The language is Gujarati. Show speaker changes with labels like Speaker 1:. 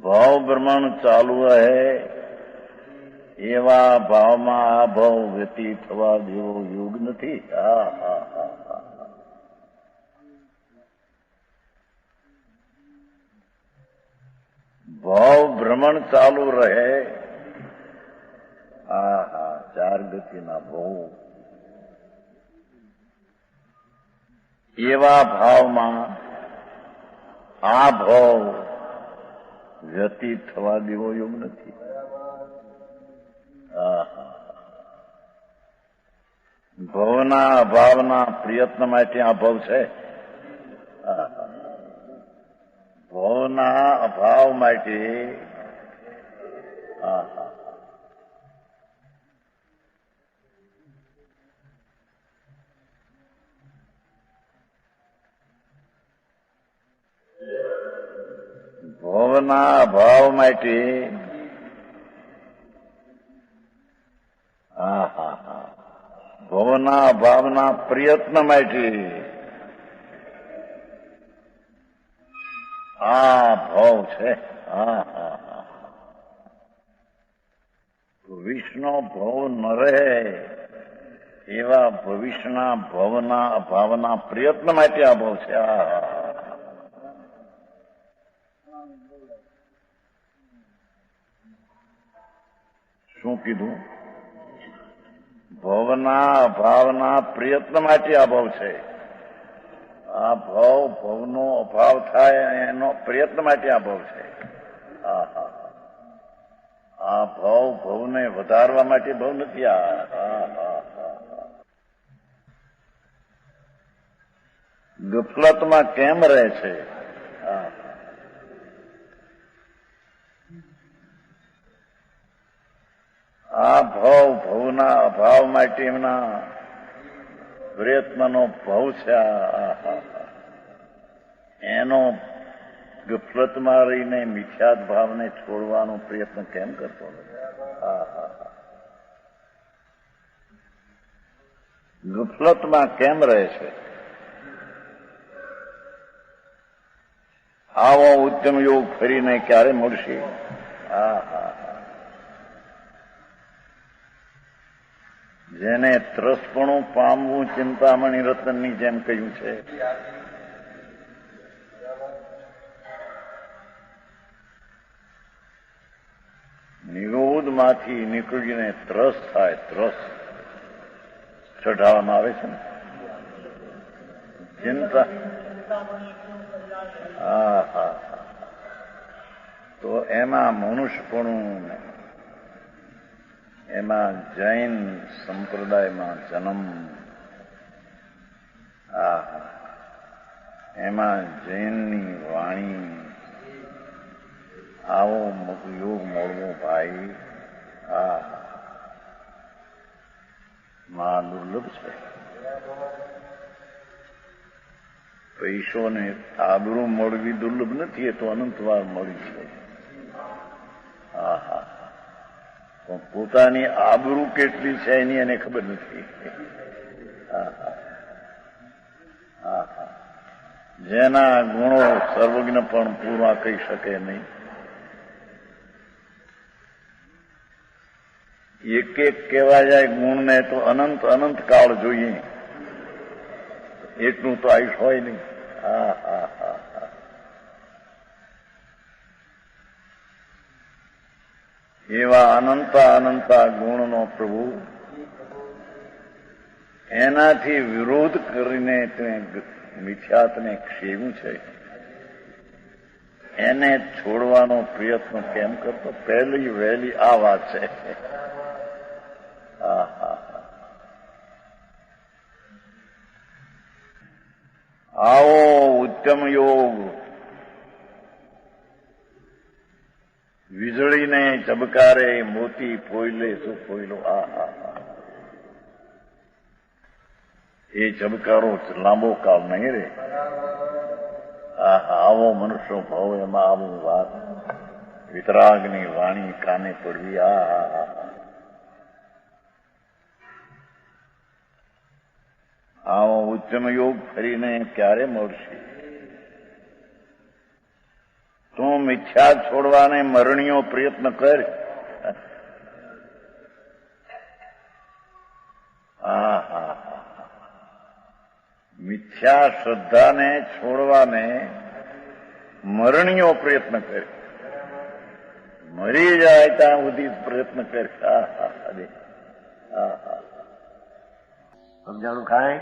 Speaker 1: ભાવ ભ્રમણ ચાલુ રહે એવા ભાવમાં આ ભાવ વ્યતીત થવા જેવો યોગ નથી. ભાવ ભ્રમણ ચાલુ રહે. ચાર ગતિના ભાવ એવા ભાવમાં આ ભાવ વ્યતીત થવા દેવો યોગ નથી. ભવના અભાવના પ્રયત્ન માટે આ ભાવ છે. ભવના અભાવ માટે ભવના અભાવ માટે ભવના અભાવના પ્રયત્ન માટે આ ભાવ છે. ભવિષ્યનો ભાવ ન રહે એવા ભવિષ્યના ભવના અભાવના પ્રયત્ન માટે આ ભાવ છે. શું કીધું? ભવના અભાવના પ્રયત્ન માટે આ ભાવ છે. આ ભાવ ભવનો અભાવ થાય એનો પ્રયત્ન માટે આ ભાવ છે. આ ભાવ ભવને વધારવા માટે ભાવ નથી. ગફલતમાં કેમ રહે છે? આ ભાવ ભવના અભાવ માટે એમના પ્રયત્નનો ભાવ છે. એનો ગફલતમાં રહીને મિથ્યાત ભાવને છોડવાનો પ્રયત્ન કેમ કરતો નથી? ગફલતમાં કેમ રહે છે? આવો ઉત્તમ યોગ ફરીને ક્યારે મળશે? જેને ત્રસપણું પામવું ચિંતામણી રતનની જેમ કહ્યું છે. નિરોધમાંથી નીકળીને ત્રસ થાય. ત્રસ ચઢાવવામાં આવે છે ને ચિંતા. તો એમાં મનુષ્યપણું, એમાં જૈન સંપ્રદાયમાં જન્મ, એમાં જૈનની વાણી, આવો યોગ મળવો ભાઈ મહા દુર્લભ છે. પૈસોને આબરૂ મળવી દુર્લભ નથી, એ તો અનંતવાર મળી છે. પણ પોતાની આબરૂ કેટલી છે એની એને ખબર નથી. જેના ગુણો સર્વજ્ઞ પણ પૂરા કહી શકે નહીં. એક એક કહેવા જાય ગુણને તો અનંત અનંત કાળ જોઈએ. એટલું તો આયુષ હોય નહીં. એવા અનંતા ગુણનો પ્રભુ એનાથી વિરોધ કરીને તે મિથ્યાતને ક્ષેમ્યું છે. એને છોડવાનો પ્રયત્ન કેમ કરતો? પહેલી વહેલી આ વાત છે. આવો ઉત્તમ યોગ વીજળીને ઝબકારે મોતી ફોઈલે શું ફોઈલો. એ ઝબકારો લાંબો કાળ નહીં રે. આવો મનુષ્ય ભાવ, એમાં આવું વાત વિતરાગની વાણી કાને પડવી. આવો ઉત્તમ યોગ ફરીને ક્યારે મળશે? તું મિથ્યા છોડવાને મરણીયો પ્રયત્ન કર. મિથ્યા શ્રદ્ધાને છોડવાને મરણીયો પ્રયત્ન કર. મરી જાય ત્યાં સુધી પ્રયત્ન કર.
Speaker 2: સમજાણું ખાય